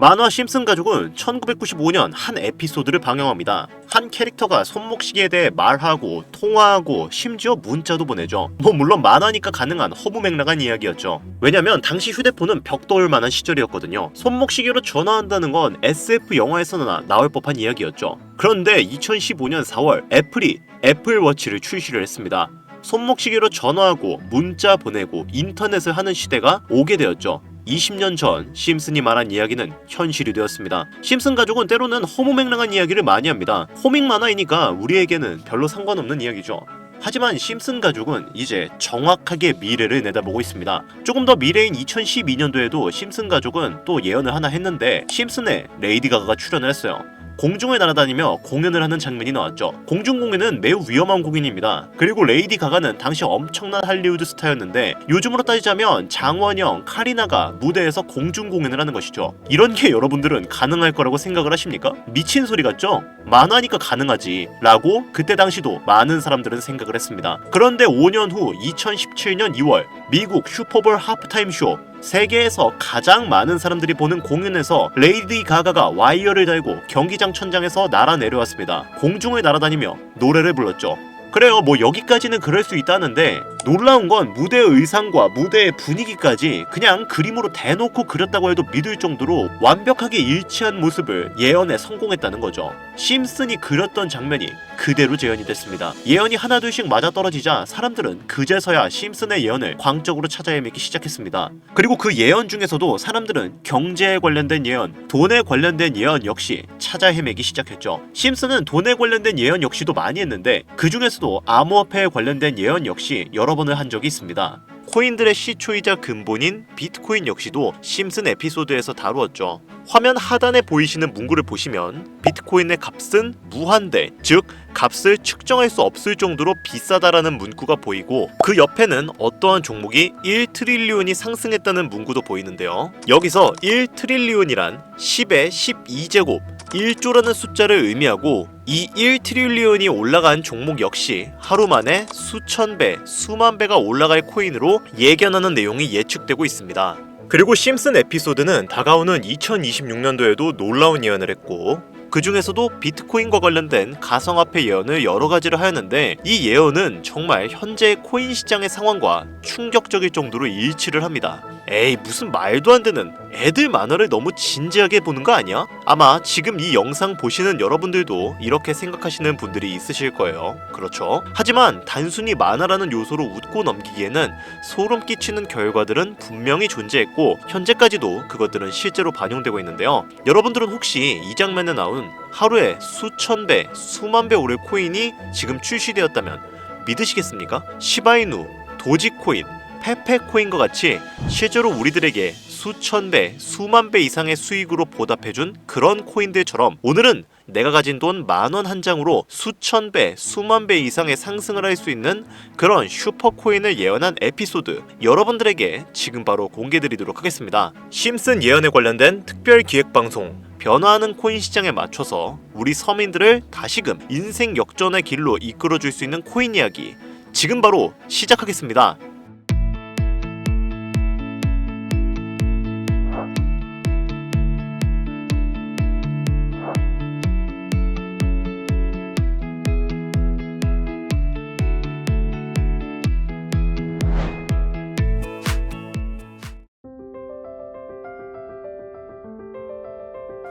만화 심슨 가족은 1995년 한 에피소드를 방영합니다. 한 캐릭터가 손목시계에 대해 말하고 통화하고 심지어 문자도 보내죠. 물론 만화니까 가능한 허무맹랑한 이야기였죠. 왜냐면 당시 휴대폰은 벽돌 만한 시절이었거든요. 손목시계로 전화한다는 건 SF 영화에서나 나올 법한 이야기였죠. 그런데 2015년 4월 애플이 애플워치를 출시를 했습니다. 손목시계로 전화하고 문자 보내고 인터넷을 하는 시대가 오게 되었죠. 20년 전 심슨이 말한 이야기는 현실이 되었습니다. 심슨 가족은 때로는 허무맹랑한 이야기를 많이 합니다. 코믹 만화이니까 우리에게는 별로 상관없는 이야기죠. 하지만 심슨 가족은 이제 정확하게 미래를 내다보고 있습니다. 조금 더 미래인 2012년도에도 심슨 가족은 또 예언을 하나 했는데 심슨에 레이디 가가가 출연을 했어요. 공중을 날아다니며 공연을 하는 장면이 나왔죠. 공중 공연은 매우 위험한 공연입니다. 그리고 레이디 가가는 당시 엄청난 할리우드 스타였는데 요즘으로 따지자면 장원영, 카리나가 무대에서 공중 공연을 하는 것이죠. 이런 게 여러분들은 가능할 거라고 생각을 하십니까? 미친 소리 같죠? 만화니까 가능하지 라고 그때 당시도 많은 사람들은 생각을 했습니다. 그런데 5년 후 2017년 2월 미국 슈퍼볼 하프타임 쇼, 세계에서 가장 많은 사람들이 보는 공연에서 레이디 가가가 와이어를 달고 경기장 천장에서 날아 내려왔습니다. 공중을 날아다니며 노래를 불렀죠. 그래요, 여기까지는 그럴 수 있다는데 놀라운 건 무대의 의상과 무대의 분위기까지 그냥 그림으로 대놓고 그렸다고 해도 믿을 정도로 완벽하게 일치한 모습을 예언에 성공했다는 거죠. 심슨이 그렸던 장면이 그대로 재현이 됐습니다. 예언이 하나둘씩 맞아떨어지자 사람들은 그제서야 심슨의 예언을 광적으로 찾아 헤매기 시작했습니다. 그리고 그 예언 중에서도 사람들은 경제에 관련된 예언, 돈에 관련된 예언 역시 찾아 헤매기 시작했죠. 심슨은 돈에 관련된 예언 역시도 많이 했는데 그 중에서도 암호화폐에 관련된 예언 역시 여러 번을 한 적이 있습니다. 코인들의 시초이자 근본인 비트코인 역시도 심슨 에피소드에서 다루었죠. 화면 하단에 보이시는 문구를 보시면 비트코인의 값은 무한대, 즉 값을 측정할 수 없을 정도로 비싸다라는 문구가 보이고 그 옆에는 어떠한 종목이 1트릴리온이 상승했다는 문구도 보이는데요. 여기서 1트릴리온이란 10의 12제곱 1조라는 숫자를 의미하고 이 1트릴리온이 올라간 종목 역시 하루 만에 수천 배, 수만 배가 올라갈 코인으로 예견하는 내용이 예측되고 있습니다. 그리고 심슨 에피소드는 다가오는 2026년도에도 놀라운 예언을 했고 그 중에서도 비트코인과 관련된 가상화폐 예언을 여러 가지를 하였는데 이 예언은 정말 현재의 코인 시장의 상황과 충격적일 정도로 일치를 합니다. 에이, 무슨 말도 안 되는 애들 만화를 너무 진지하게 보는 거 아니야? 아마 지금 이 영상 보시는 여러분들도 이렇게 생각하시는 분들이 있으실 거예요. 그렇죠? 하지만 단순히 만화라는 요소로 웃고 넘기기에는 소름 끼치는 결과들은 분명히 존재했고 현재까지도 그것들은 실제로 반영되고 있는데요. 여러분들은 혹시 이 장면에 나온 하루에 수천 배, 수만 배 오를 코인이 지금 출시되었다면 믿으시겠습니까? 시바이누, 도지코인, 페페코인과 같이 실제로 우리들에게 수천 배, 수만 배 이상의 수익으로 보답해준 그런 코인들처럼 오늘은 내가 가진 돈 10,000원 한 장으로 수천 배, 수만 배 이상의 상승을 할 수 있는 그런 슈퍼코인을 예언한 에피소드 여러분들에게 지금 바로 공개드리도록 하겠습니다. 심슨 예언에 관련된 특별 기획방송 변화하는 코인 시장에 맞춰서 우리 서민들을 다시금 인생 역전의 길로 이끌어줄 수 있는 코인 이야기 지금 바로 시작하겠습니다.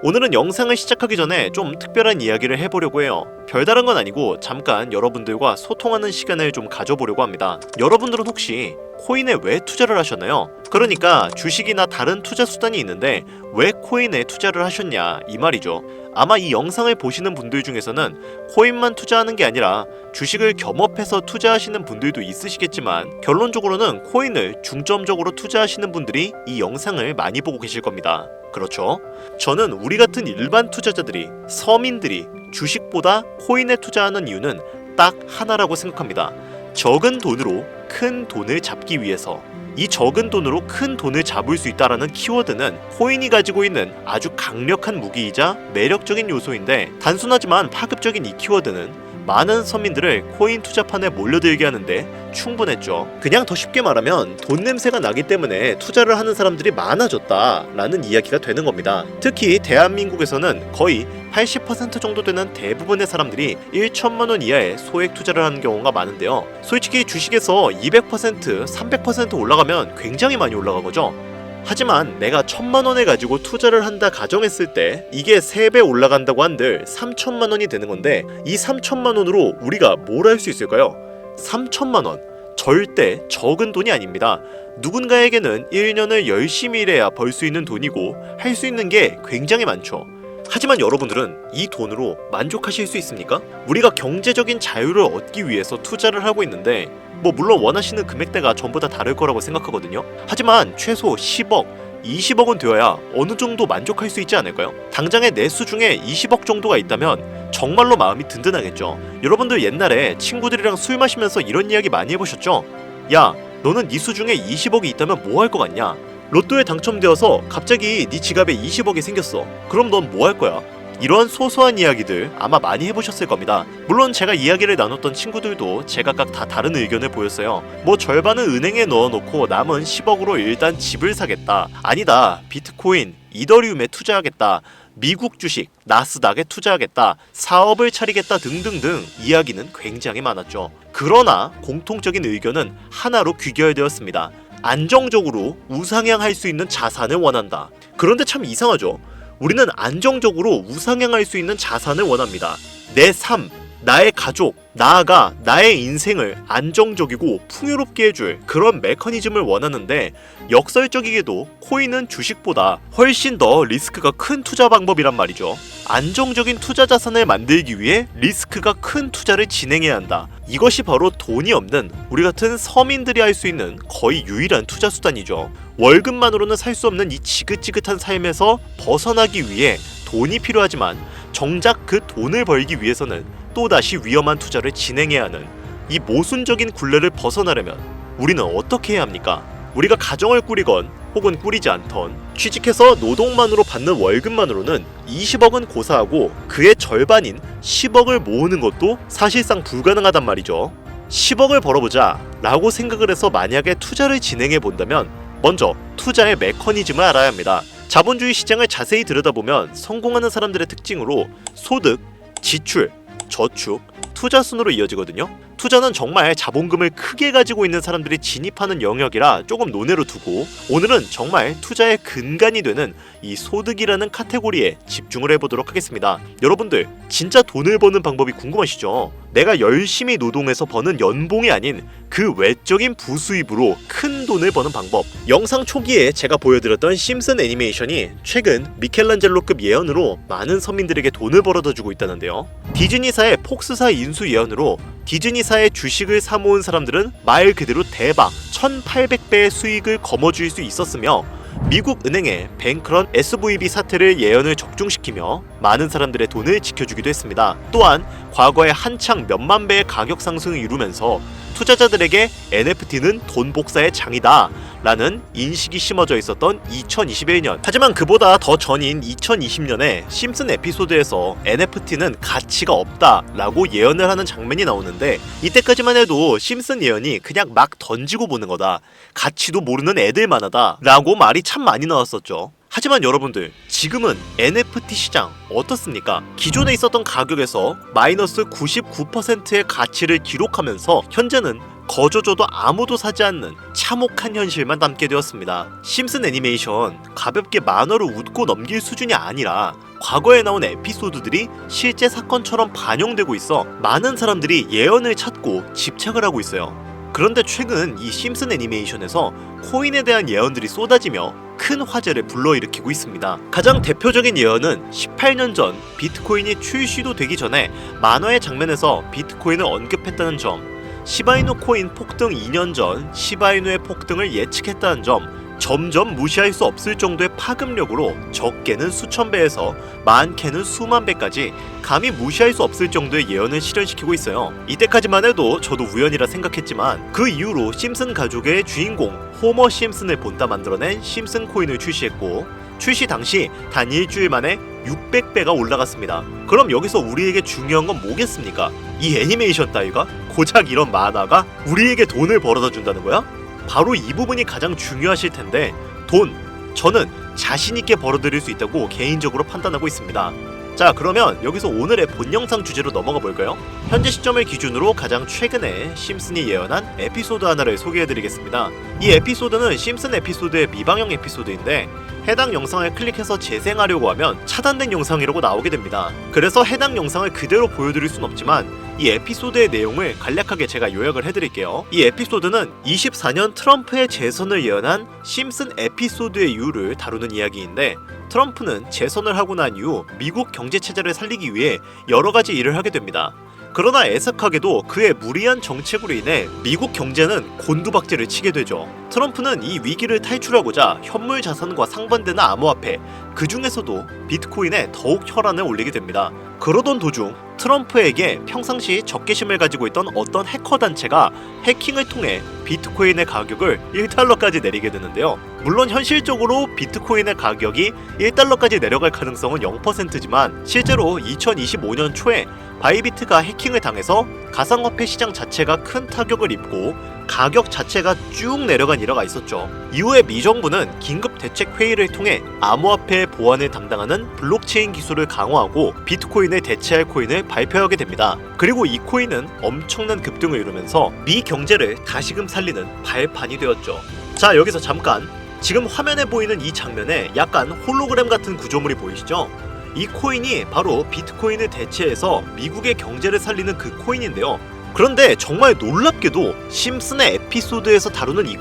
오늘은 영상을 시작하기 전에 좀 특별한 이야기를 해보려고 해요. 별다른 건 아니고 잠깐 여러분들과 소통하는 시간을 좀 가져보려고 합니다. 여러분들은 혹시 코인에 왜 투자를 하셨나요? 그러니까 주식이나 다른 투자 수단이 있는데 왜 코인에 투자를 하셨냐 이 말이죠. 아마 이 영상을 보시는 분들 중에서는 코인만 투자하는 게 아니라 주식을 겸업해서 투자하시는 분들도 있으시겠지만 결론적으로는 코인을 중점적으로 투자하시는 분들이 이 영상을 많이 보고 계실 겁니다. 그렇죠? 저는 우리 같은 일반 투자자들이, 서민들이 주식보다 코인에 투자하는 이유는 딱 하나라고 생각합니다. 적은 돈으로 큰 돈을 잡기 위해서. 이 적은 돈으로 큰 돈을 잡을 수 있다라는 키워드는 코인이 가지고 있는 아주 강력한 무기이자 매력적인 요소인데 단순하지만 파급적인 이 키워드는 많은 서민들을 코인 투자판에 몰려들게 하는데 충분했죠. 그냥 더 쉽게 말하면 돈 냄새가 나기 때문에 투자를 하는 사람들이 많아졌다라는 이야기가 되는 겁니다. 특히 대한민국에서는 거의 80% 정도 되는 대부분의 사람들이 1천만 원 이하의 소액 투자를 하는 경우가 많은데요. 솔직히 주식에서 200%, 300% 올라가면 굉장히 많이 올라간 거죠. 하지만 내가 1,000만 원을 가지고 투자를 한다 가정했을 때 이게 3배 올라간다고 한들 3천만 원이 되는 건데, 이 3천만 원으로 우리가 뭘 할 수 있을까요? 3천만 원 절대 적은 돈이 아닙니다. 누군가에게는 1년을 열심히 일해야 벌 수 있는 돈이고 할 수 있는 게 굉장히 많죠. 하지만 여러분들은 이 돈으로 만족하실 수 있습니까? 우리가 경제적인 자유를 얻기 위해서 투자를 하고 있는데 물론 원하시는 금액대가 전부 다 다를 거라고 생각하거든요. 하지만 최소 10억, 20억은 되어야 어느 정도 만족할 수 있지 않을까요? 당장의 내수 중에 20억 정도가 있다면 정말로 마음이 든든하겠죠. 여러분들 옛날에 친구들이랑 술 마시면서 이런 이야기 많이 해보셨죠? 야, 너는 네 수중에 20억이 있다면 뭐 할 것 같냐? 로또에 당첨되어서 갑자기 네 지갑에 20억이 생겼어. 그럼 넌 뭐 할 거야? 이런 소소한 이야기들 아마 많이 해보셨을 겁니다. 물론 제가 이야기를 나눴던 친구들도 제각각 다 다른 의견을 보였어요. 절반은 은행에 넣어놓고 남은 10억으로 일단 집을 사겠다. 아니다, 비트코인, 이더리움에 투자하겠다. 미국 주식, 나스닥에 투자하겠다. 사업을 차리겠다 등등등 이야기는 굉장히 많았죠. 그러나 공통적인 의견은 하나로 귀결되었습니다. 안정적으로 우상향할 수 있는 자산을 원한다. 그런데 참 이상하죠. 우리는 안정적으로 우상향할 수 있는 자산을 원합니다. 내 삶, 나의 가족, 나아가 나의 인생을 안정적이고 풍요롭게 해줄 그런 메커니즘을 원하는데, 역설적이게도 코인은 주식보다 훨씬 더 리스크가 큰 투자 방법이란 말이죠. 안정적인 투자 자산을 만들기 위해 리스크가 큰 투자를 진행해야 한다. 이것이 바로 돈이 없는 우리 같은 서민들이 할 수 있는 거의 유일한 투자 수단이죠. 월급만으로는 살 수 없는 이 지긋지긋한 삶에서 벗어나기 위해 돈이 필요하지만 정작 그 돈을 벌기 위해서는 또다시 위험한 투자를 진행해야 하는 이 모순적인 굴레를 벗어나려면 우리는 어떻게 해야 합니까? 우리가 가정을 꾸리건 혹은 꾸리지 않던 취직해서 노동만으로 받는 월급만으로는 20억은 고사하고 그의 절반인 10억을 모으는 것도 사실상 불가능하단 말이죠. 10억을 벌어보자 라고 생각을 해서 만약에 투자를 진행해 본다면 먼저 투자의 메커니즘을 알아야 합니다. 자본주의 시장을 자세히 들여다보면 성공하는 사람들의 특징으로 소득, 지출, 저축, 투자 순으로 이어지거든요. 투자는 정말 자본금을 크게 가지고 있는 사람들이 진입하는 영역이라 조금 논외로 두고, 오늘은 정말 투자의 근간이 되는 이 소득이라는 카테고리에 집중을 해보도록 하겠습니다. 여러분들 진짜 돈을 버는 방법이 궁금하시죠? 내가 열심히 노동해서 버는 연봉이 아닌 그 외적인 부수입으로 큰 돈을 버는 방법. 영상 초기에 제가 보여드렸던 심슨 애니메이션이 최근 미켈란젤로급 예언으로 많은 서민들에게 돈을 벌어다 주고 있다는데요. 디즈니사의 폭스사 인수 예언으로 디즈니사의 주식을 사모은 사람들은 말 그대로 대박 1800배의 수익을 거머쥘 수 있었으며, 미국 은행의 뱅크런 SVB 사태를 예언을 적중시키며 많은 사람들의 돈을 지켜주기도 했습니다. 또한 과거에 한창 몇만 배의 가격 상승을 이루면서 투자자들에게 NFT는 돈 복사의 장이다 라는 인식이 심어져 있었던 2021년. 하지만 그보다 더 전인 2020년에 심슨 에피소드에서 NFT는 가치가 없다 라고 예언을 하는 장면이 나오는데, 이때까지만 해도 심슨 예언이 그냥 막 던지고 보는 거다, 가치도 모르는 애들만 하다 라고 말이 참 많이 나왔었죠. 하지만 여러분들, 지금은 NFT 시장 어떻습니까? 기존에 있었던 가격에서 마이너스 99%의 가치를 기록하면서 현재는 거저줘도 아무도 사지 않는 참혹한 현실만 남게 되었습니다. 심슨 애니메이션 가볍게 만화로 웃고 넘길 수준이 아니라 과거에 나온 에피소드들이 실제 사건처럼 반영되고 있어 많은 사람들이 예언을 찾고 집착을 하고 있어요. 그런데 최근 이 심슨 애니메이션에서 코인에 대한 예언들이 쏟아지며 큰 화제를 불러일으키고 있습니다. 가장 대표적인 예언은 18년 전 비트코인이 출시도 되기 전에 만화의 장면에서 비트코인을 언급했다는 점, 시바이누 코인 폭등 2년 전 시바이누의 폭등을 예측했다는 점, 점점 무시할 수 없을 정도의 파급력으로 적게는 수천 배에서 많게는 수만 배까지 감히 무시할 수 없을 정도의 예언을 실현시키고 있어요. 이때까지만 해도 저도 우연이라 생각했지만 그 이후로 심슨 가족의 주인공 호머 심슨을 본따 만들어낸 심슨 코인을 출시했고, 출시 당시 단 일주일 만에 600배가 올라갔습니다. 그럼 여기서 우리에게 중요한 건 뭐겠습니까? 이 애니메이션 따위가? 고작 이런 만화가 우리에게 돈을 벌어다 준다는 거야? 바로 이 부분이 가장 중요하실 텐데, 돈, 저는 자신있게 벌어들일 수 있다고 개인적으로 판단하고 있습니다. 자, 그러면 여기서 오늘의 본 영상 주제로 넘어가 볼까요? 현재 시점을 기준으로 가장 최근에 심슨이 예언한 에피소드 하나를 소개해드리겠습니다. 이 에피소드는 심슨 에피소드의 미방영 에피소드인데, 해당 영상을 클릭해서 재생하려고 하면 차단된 영상이라고 나오게 됩니다. 그래서 해당 영상을 그대로 보여드릴 순 없지만 이 에피소드의 내용을 간략하게 제가 요약을 해드릴게요. 이 에피소드는 24년 트럼프의 재선을 예언한 심슨 에피소드의 이유를 다루는 이야기인데, 트럼프는 재선을 하고 난 이후 미국 경제체제를 살리기 위해 여러가지 일을 하게 됩니다. 그러나 애석하게도 그의 무리한 정책으로 인해 미국 경제는 곤두박질을 치게 되죠. 트럼프는 이 위기를 탈출하고자 현물 자산과 상반되는 암호화폐, 그 중에서도 비트코인에 더욱 혈안을 올리게 됩니다. 그러던 도중 트럼프에게 평상시 적개심을 가지고 있던 어떤 해커 단체가 해킹을 통해 비트코인의 가격을 1달러까지 내리게 되는데요. 물론 현실적으로 비트코인의 가격이 1달러까지 내려갈 가능성은 0%지만 실제로 2025년 초에 바이비트가 해킹을 당해서 가상화폐 시장 자체가 큰 타격을 입고 가격 자체가 쭉 내려간 일화가 있었죠. 이후에 미 정부는 긴급 대책 회의를 통해 암호화폐 보안을 담당하는 블록체인 기술을 강화하고 비트코인을 대체할 코인을 발표하게 됩니다. 그리고 이 코인은 엄청난 급등을 이루면서 미 경제를 다시금 살리는 발판이 되었죠. 자, 여기서 잠깐, 지금 화면에 보이는 이 장면에 약간 홀로그램 같은 구조물이 보이시죠? 이 코인이 바로 비트코인을 대체해서 미국의 경제를 살리는 그 코인인데요. 그런데 정말 놀랍게도 심슨의 에피소드에서 다루는 이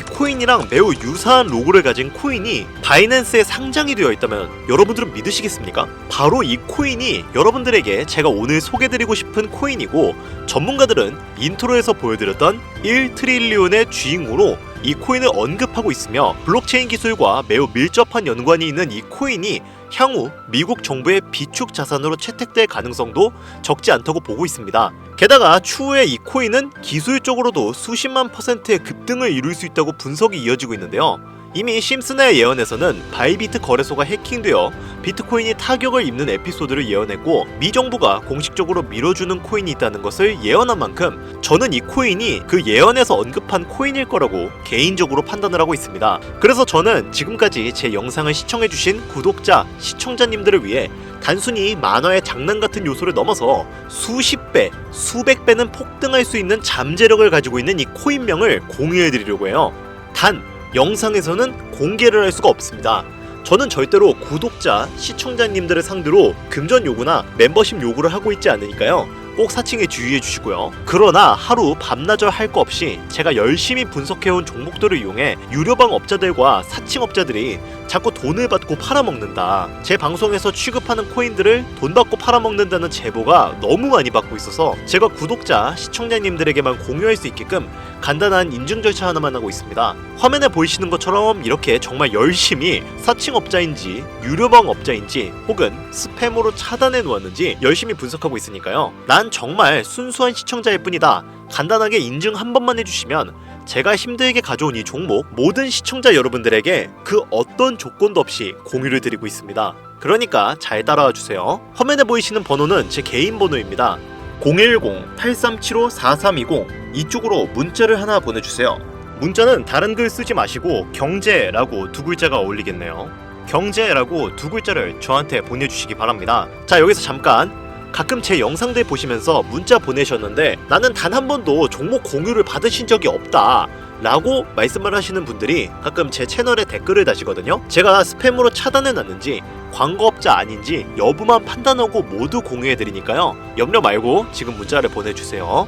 코인이랑 매우 유사한 로고를 가진 코인이 바이낸스에 상장이 되어 있다면 여러분들은 믿으시겠습니까? 바로 이 코인이 여러분들에게 제가 오늘 소개드리고 싶은 코인이고, 전문가들은 인트로에서 보여드렸던 1트릴리온의 주인공으로 이 코인을 언급하고 있으며, 블록체인 기술과 매우 밀접한 연관이 있는 이 코인이 향후 미국 정부의 비축 자산으로 채택될 가능성도 적지 않다고 보고 있습니다. 게다가 추후에 이 코인은 기술적으로도 수십만 %의 급등을 이룰 수 있다고 분석이 이어지고 있는데요. 이미 심슨의 예언에서는 바이비트 거래소가 해킹되어 비트코인이 타격을 입는 에피소드를 예언했고, 미 정부가 공식적으로 밀어주는 코인이 있다는 것을 예언한 만큼 저는 이 코인이 그 예언에서 언급한 코인일 거라고 개인적으로 판단을 하고 있습니다. 그래서 저는 지금까지 제 영상을 시청해주신 구독자, 시청자님들을 위해 단순히 만화의 장난 같은 요소를 넘어서 수십 배, 수백 배는 폭등할 수 있는 잠재력을 가지고 있는 이 코인명을 공유해드리려고 해요. 단, 영상에서는 공개를 할 수가 없습니다. 저는 절대로 구독자, 시청자님들을 상대로 금전 요구나 멤버십 요구를 하고 있지 않으니까요. 꼭 사칭에 주의해 주시고요. 그러나 하루 밤낮을 할 거 없이 제가 열심히 분석해온 종목들을 이용해 유료방 업자들과 사칭업자들이 자꾸 돈을 받고 팔아먹는다, 제 방송에서 취급하는 코인들을 돈 받고 팔아먹는다는 제보가 너무 많이 받고 있어서 제가 구독자, 시청자님들에게만 공유할 수 있게끔 간단한 인증 절차 하나만 하고 있습니다. 화면에 보이시는 것처럼 이렇게 정말 열심히 사칭업자인지 유료방 업자인지 혹은 스팸으로 차단해 놓았는지 열심히 분석하고 있으니까요. 난 정말 순수한 시청자일 뿐이다, 간단하게 인증 한 번만 해주시면 제가 힘들게 가져온 이 종목 모든 시청자 여러분들에게 그 어떤 조건도 없이 공유를 드리고 있습니다. 그러니까 잘 따라와 주세요. 화면에 보이시는 번호는 제 개인 번호입니다. 010-8375-4320 이쪽으로 문자를 하나 보내주세요. 문자는 다른 글 쓰지 마시고 경제라고 두 글자가 어울리겠네요. 경제라고 두 글자를 저한테 보내주시기 바랍니다. 자, 여기서 잠깐, 가끔 제 영상들 보시면서 문자 보내셨는데 나는 단 한 번도 종목 공유를 받으신 적이 없다 라고 말씀을 하시는 분들이 가끔 제 채널에 댓글을 다시거든요. 제가 스팸으로 차단해놨는지 광고업자 아닌지 여부만 판단하고 모두 공유해드리니까요. 염려 말고 지금 문자를 보내주세요.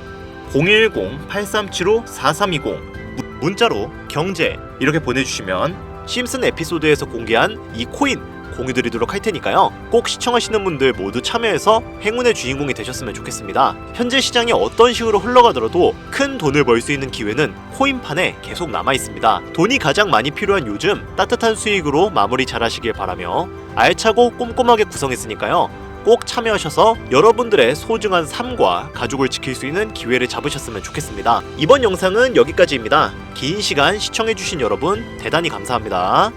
010-8375-4320 문자로 경제 이렇게 보내주시면 심슨 에피소드에서 공개한 이 코인 공유드리도록 할 테니까요. 꼭 시청하시는 분들 모두 참여해서 행운의 주인공이 되셨으면 좋겠습니다. 현재 시장이 어떤 식으로 흘러가더라도 큰 돈을 벌 수 있는 기회는 코인판에 계속 남아 있습니다. 돈이 가장 많이 필요한 요즘 따뜻한 수익으로 마무리 잘 하시길 바라며, 알차고 꼼꼼하게 구성했으니까요. 꼭 참여하셔서 여러분들의 소중한 삶과 가족을 지킬 수 있는 기회를 잡으셨으면 좋겠습니다. 이번 영상은 여기까지입니다. 긴 시간 시청해주신 여러분 대단히 감사합니다.